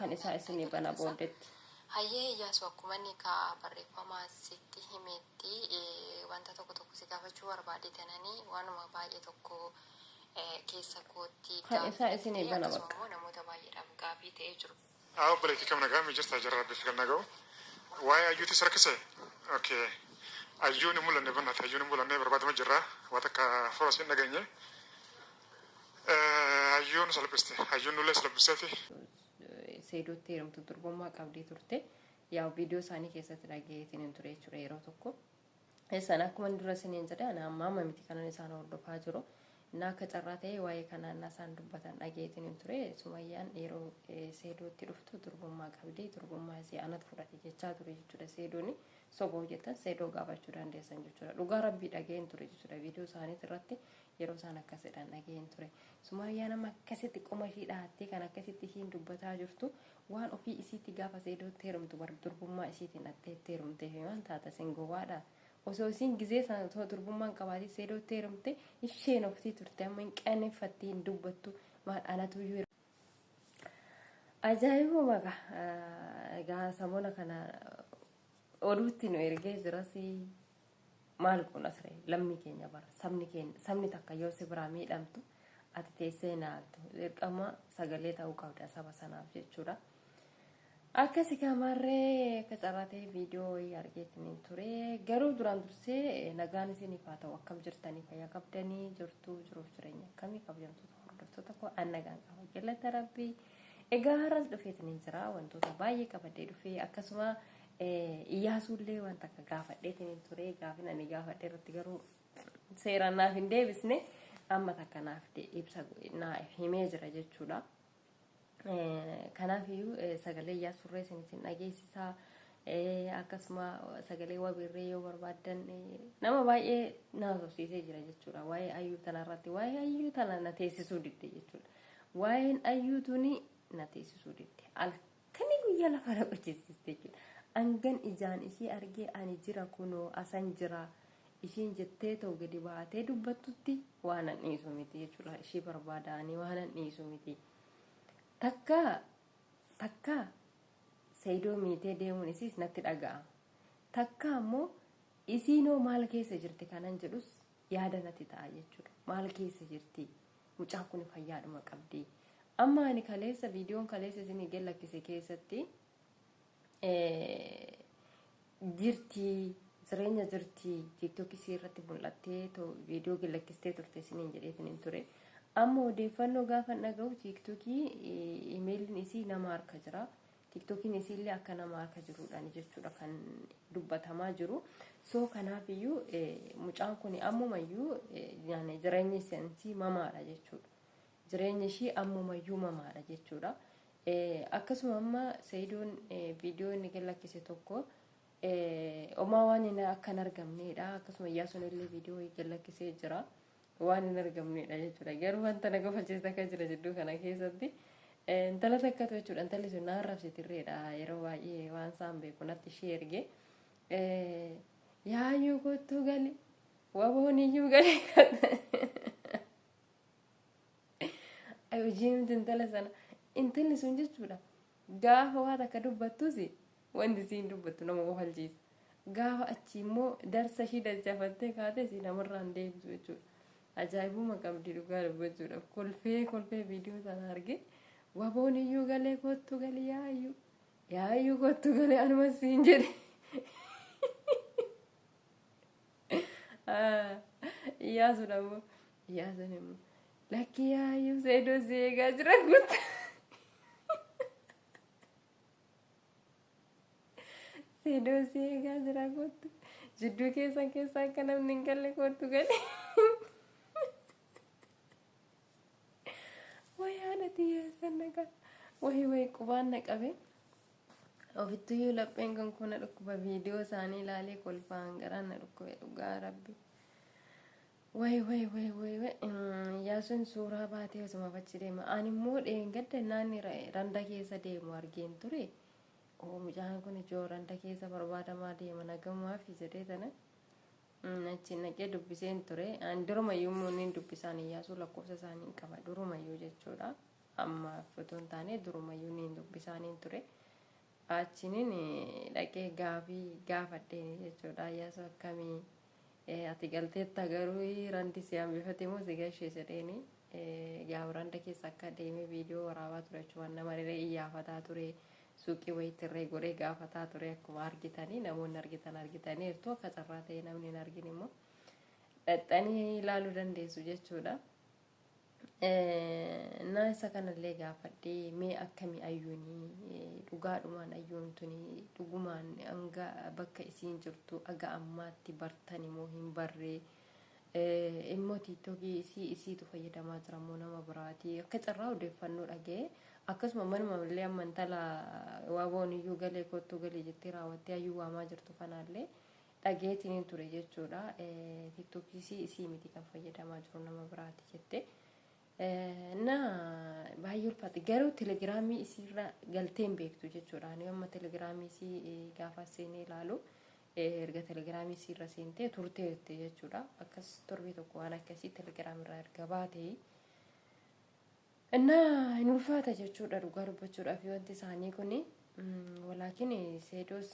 kan isaa isinii bana booddetti. Hayyee Iyyaasu akkuma inni ka barreeffamaa sitti himetti wanta tokko si gaafachuu barbaade tananii waanuma baay'ee tokko keessa kootti kan isaa isinii bana bakka namoota baay'eedhaaf gaafii ta'ee jiru. Obboleettii kam nagaa mijirtaa jirra bifi kan naga'u waa'ee ayyuutis rakkise. Okay. Ayyuun mulanne banata ayyuun mulanne barbaadama jirra waan akka forasiin dhageenye ayyuun salphiste ayyuun nulee salphiseeti. Seedootti heerumtu durbummaa qabdii turte yaa viidiyoo isaanii keessatti dhageetiin ture jechuudha yeroo tokko. Isaan akkuma dura isiniin jedhe ana amma miti kanan isaan hordofaa jiru. Na akka carraa ta'e waa'ee kanaan isaan dubbatan dhageetiin ture. Sumayyaan yeroo seedootti dhuftu durbummaa qabdii durbummaa isii anatu fudhate jechaa ture jechuudha. Seedooni soboo jettan seedoo gaafachuu dandeessan jechuudha. Dhugaa rabbii dhageen ture jechuudha viidiyoo isaaniitti irratti yeroo isaan akkasidhaan dhageen ture. Sumayyaan amma akkasitti qoma ishii dhaattee kan akkasitti ishiin dubbataa jirtu waan ofii isiitti gaafa seedootti heerumtu bar durbummaa isiitiin atteetti heerumtee fi waan taata sin gowaadha. Osoo isiin gizee sana osoo durbummaan qabaatee seedootti heerumte isheen ofii turte amma hin qaaneffattee hin dubbattu maal anatu iyyuu ajaa'iba maka egaa samoona kana oduutti nu ergee jiras maal kun asiree lammii keenya bara sabni takka yoo si biraa miidhamtu ati teessee naaltu dirqama sagalee ta'uu qabda saba sanaaf jechuudha. Akkasi kamarree akka carraatee viidiyoo argeetiin ture garuu duraan dursee nagaan isiniif haa ta'u akkam jirtanii fayyaa qabdanii jirtuu jiruuf jireenya akkamii qabdamtoota hordoftoota koo nagaan qaba galata rabbii. Egaa har'as dhufeetiin jira wantoota baay'ee qabadee dhufee akkasuma Iyyaasuullee wanta akka gaafadheetiin ture gaafin ani gaafadhee irratti garuu seeraan naaf hin deebisne amma takka naaf ibsa naaf himee jira jechuudha. Kanaaf iyyuu sagalee Iyyaasurree isin dhageessisaa akkasuma sagalee wabirree yoo barbaadan nama baay'ee naasofsiisee jira jechuudha. Waa'ee ayyuu tanarratti waa'ee ayyuu tana na teessisuu didde jechuudha. Waa'een ayyuu tuni na teessisuu didde halkanii guyyaa lafa na qochisiiste jechuudha. Angan ijaan ishii argee ani jira kunoo asan jira ishiin jettee ta'u gadi baatee dubbattutti waan an dhiisu miti jechuudha. Ishii barbaadaanii waan an dhiisu miti. Takka seedoo miitee deemuun isiis natti dhaga'ama. Takka ammoo isiinoo maal keessa jirti kanan jedhus yaada natti ta'a jechuudha. Maal keessa jirti mucaan kun fayyaadhuma qabdi. Amma ani kaleessa viidiyoon kaleessa isinii gallakkise keessatti jirti jireenya jirti TikTokis irratti mul'attee viidiyoo gallakkistee turte isiniin jedheetiin ture. Amma odeeffannoo gaafa dhaga'u TikTokii imeeliin isii nama harka jira. TikTokiin isiillee akka nama harka jiruudhaan jechuudha kan dubbatamaa jiru. So kanaaf iyyuu mucaan kun ammumayyuu jireenya isaanii mamaadha jechuudha. Jireenya ishii ammumayyuu mamaadha jechuudha. Akkasuma amma seedoon viidiyoo inni gallakkise tokko omaa waan inni akka hin argamneedha. Akkasuma Iyyaasuun illee viidiyoo gallakkisee jira. Waan hin argamneedha jechuudha. Garuu wanta na gafachiisa akka jira jidduu kana keessatti intala takkatu jechuudha. Intalli sun na arrabsitirreedha yeroo baay'ee waan isaan beeku natti ishee erge yaayyuu kottuu gali waboon iyyuu gali hojiin intala sana intalli sun jechuudha. Gaafa waan akka dubbattus wanti isiin dubbattu nama kofalchiisa. Gaafa achi immoo darsa ishii dachafattee kaatee si namarraan deebisu jechuudha. Ajaa'ibuma qabdi dhugaa dubbachuudhaaf kolfee viidiyoo sana arge waboon iyyuu galee kottu galee yaayyuu kottu galee anuma siin jedhe Iyyaasuun immoo lakki yaayyuu seedoo si eegaa jira guuta seedoo si eegaa jira kottu jidduu keessa akka namni hin galle kottu galee Wahii qubaan na qabe ofittuyuu lapheen kan kuna dhukkuba viidiyoo isaanii ilaalee kolfaan garaan na dhukkube dhugaa rabbi. Iyyaasuun suuraa baatee osuma achi deema. Ani immoo dheengadda naanni randa keessa deemu argeen ture. Mucaan kun ijoo randa keessa barbaadamaa deema nagamumaaf jedhee tana achi naqee dubbiseen ture. Ani durumayyuu muunniin dubbisaan Iyyaasuu lakkoofsa isaanii qaba durumayyuu jechuudha. amma fotoon taane durumayyuu niin dubbisaaniin ture achiniin dhaqee gaafadheen jechuudha ayyaasa akkamii ati galteetta garuu randi si hambifate moo si gashee jedheeni gaafa randa keessa akka deemee viidiyoo waraabaa ture jechuudha namaree iyyaafataa ture suuqii wayitirree godhee gaafataa ture akkuma argitanii namoonni argitaniirtu akka carraa ta'e namni hin argin immoo dhaxxanii ilaaluu dandeessu jechuudha. Na isa kanallee gaafadhee mee akkamii ayyuunii dhugaadhumaan ayyuuntuni dhugumaan hanga bakka isiin jirtu aga ammaatti bartani moo hin barree immoo tiiktokii isiitu fayyadamaa jira moo nama biraati akka carraa odeeffannoo dhagee akkasuma manuma illee amantala waaboon iyyuu galee kottuu galee jettee raawwattee ayyuu waamaa jirtu kanallee dhageetiin ture jechuudha. Tiiktokii isii miti kan fayyadamaa jiru nama biraati jettee. Na baay'ee ulfaate garuu telegiraamii isiirra galteen beektu jechuudha. Ani amma telegiraamii isii gaafa seenee ilaalu erga telegiraamii isiirra seentee turteetti jechuudha. Akkas torbee tokko waan akkasii telegiraamirraa erga baatee na hin ulfaata jechuudha dhugaa dubbachuudhaaf wanti isaanii kuni walaakin seedoos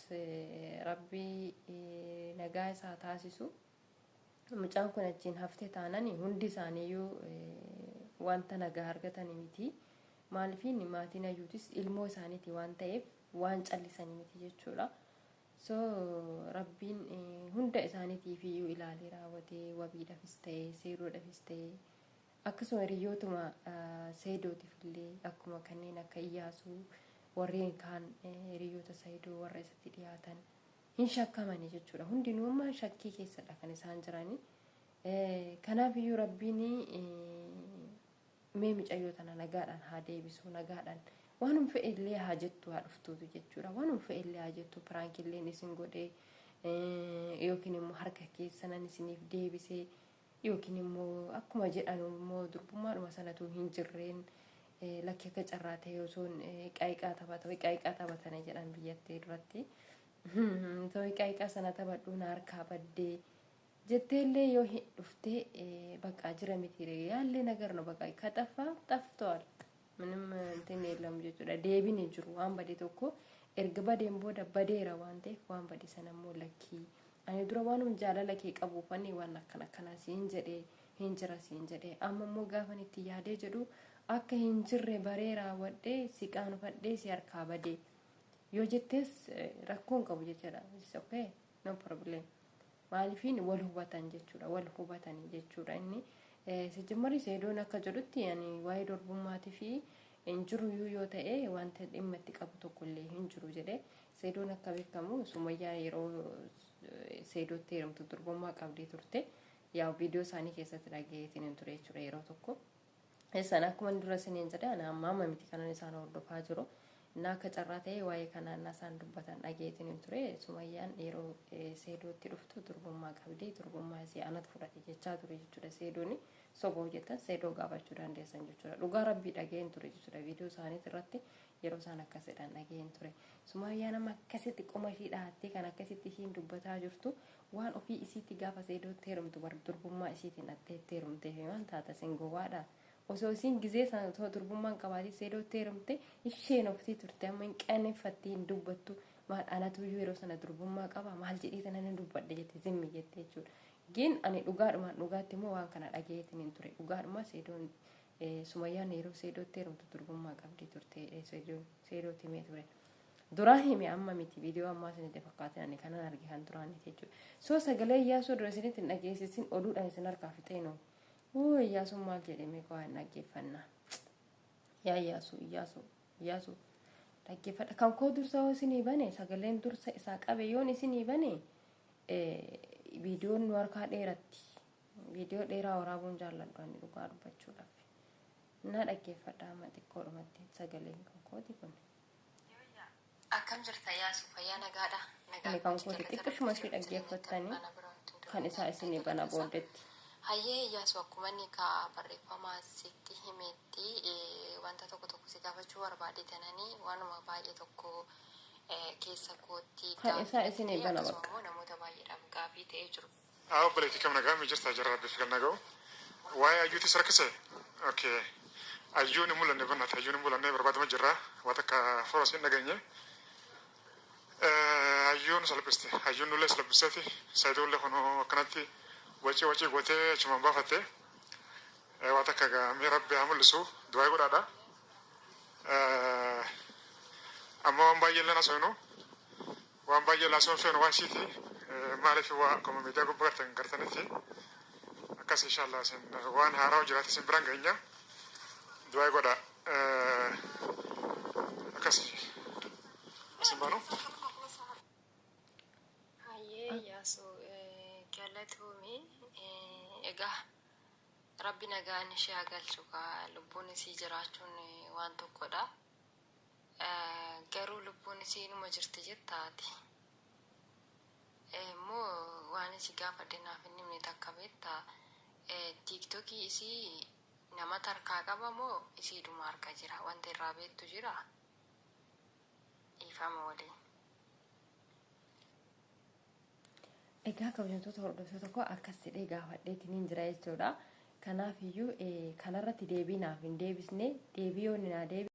rabbii nagaa isaa taasisu mucaan kun achiin haftee taanani hundi isaaniiyyuu wanta nagaa argatanii miti maaliifin maatiin ayyuutis ilmoo isaaniiti waan ta'eef waan callisanii miti jechuudha. So rabbiin hunda isaaniitiif iyyuu ilaalee raawwatee wabiidhaafis ta'ee seeroodhaafis ta'ee akkasuma hiriyootuma seedootiif illee akkuma kanneen akka Iyyaasuu warreen kaan hiriyoota seedoo warra isatti dhiyaatan hin shakkamani jechuudha. Hundinuu amma shakkii keessadha kan isaan jiranii. Kanaaf iyyuu rabbiin mee mucayyoo tana nagaadhaan haa deebisu nagaadhaan waan fe'e illee haa jettu haa dhuftuutu jechuudha. Waan fe'e illee haa jettu piraankiilleen isin godhee yookiin immoo harka keessanan isiniif deebisee yookiin immoo akkuma jedhan immoo durbummaadhuma sanatu hin jirreen lakki akka carraa ta'e osoon qaayiqaa taphatanii jedhan biyyattii duratti. Ta'ee qaayiqaa sana taphadhuun harkaa baddee jetteellee yoo hin dhuftee bakka jira miti yaallee nagarno bakka kaxaffaa xaftoal ምንም እንትን የለም jechuudha. Deebiin hin jiru waan badee tokko erga badeen booda badeera waan ta'eef waan badee sana immoo lakkii ani dura waanuma jaalala kee qabuuf ani waan akkana siin jedhee hin jira siin jedhee amma immoo gaafan itti yaadee jedhu akka hin jirre baree raawwadhee si qaanfadhee si harkaa badee yoo jettees rakkoon qabu jechuudha. Okay, no problem. Maaliifin wal hubatan jechuudha. Wal hubatanii jechuudha. Inni sijjimmari seedoon akka jedhutti yani waa'ee dorbummaatii fi hin jiru yoo ta'e wanta dhimma itti qabu tokko illee hin jiru jedhee seedoon akka beekamu Sumayyaa yeroo seedootti heerumtu durbummaa qabdee turte yaa viidiyoo isaanii keessatti dhageetiin ture jechuudha yeroo tokko. Isaan akkuma dura siniin jedhe ana amma miti kanan isaan hordofaa jiru. Na akka carraa ta'e waa'ee kanaan isaan dubbatan dhageetiin ture. Sumayyaan yeroo seedootti dhuftu durbummaa qabdee durbummaa isii anatu fudhate jechaa ture jechuudha. Seedooni soba hojjetan seedoo gaafachuu dandeessan jechuudha. Dhugaa rabbii dhageen ture jechuudha. Viidiyoo isaanii irratti yeroo isaan akkasidhaan dhageen ture. Sumayyaan amma akkasitti qoma ishii dhahattee kan akkasitti ishiin dubbataa jirtu waan ofii isiitti gaafa seedootti heerumtu durbummaa isiitiin dhattee heerumtee waan taata singowaadha. Osoo isin gizee sana durbummaan qabaatee seedootti heerumte isheen ofii turte amma hin qaaneffattee hin dubbattu maal anatu yeroo sana durbummaa qaba maal jedhee sana nan dubbadhe jettee zimmi jettee jechuudha. Gin ani dhugaatti immoo waan kana dhageetiin hin ture. Dhugaadhuma seedoon Sumayyaan yeroo seedootti heerumtu durbummaa qabdee turte seedootti himee ture. Duraa hime amma miti viidiyoo ammaa isinitti fakkaatan ani kanan arge kan duraan jechuudha. So sagalee Iyyaasuu dura isinitti hin dhageessisin oduudhaan isin harkaa fixeenoo. Iyyaasuun maal jedhame qo'aan dhaggeeffannaa. Yaa Iyyaasuu dhaggeeffadha. Kan koo dursa isinii bane sagaleen dursa isaa qabe yoon isinii bane viidiyoon nu harkaa dheeratti. Viidiyoo dheeraa waraabuun jaalladhu ani dhugaa dubbachuudhaaf. Na dhaggeeffadha amma xiqqoodhumatti sagaleen kan kooti kun. Akkam jirta Iyyaasuu fayyaa nagaadha. Ani kan kooti xiqqishuma ishee dhaggeeffattanii kan isaa isinii bana booddetti. Hayyee Iyyaasuu akkuma inni ka barreeffama sitti himetti wanta tokko si gaafachuu barbaadetanii waanuma baay'ee tokko keessa kootti kan isaa isinii bana bakka namoota baay'eedhaaf gaafii ta'ee jiru. Obboleettii kam nagaa mijirtaa jirra rabbiif kan naga'u. Waa'ee ayyuutis rakkise. Okay. ayyuun mulanne bannata ayyuun mulanne barbaadama jirra waan akka forosin dhageenye ayyuun salphiste ayyuun nullee salphiseeti saayitoollee kunoo akkanatti wacii gootee achumaan baafatte waan akka gaamii rabbi haa mul'isu du'aa godhaadha amma waan baay'ee lana soonu waan baay'ee laasoon feenu waan siiti maaliif waa akkuma miidiyaa gubbaa gartanitti akkas inshallah sin waan haaraa jiraate sin biraan geenya du'aa godha akkas asin baanu Yaasu galatoomii egaa rabbi nagaan ishee haa galchu lubbuun isii jiraachuun waan tokkodha garuu lubbuun isii inuma jirti jettaati immoo waan isii gaafadhe naaf inni himne takka beekta tiiktokii isii nama tarkaa qaba moo isiidhuma harka jira wanta irraa beektu jira ifama waliin. Egaa kabajamtoota hordoftoota koo akkas jedhee gaafadheetiin jira jechuudha. Kanaaf iyyuu kanarratti deebii naaf hin deebisne deebii yoo naa deebi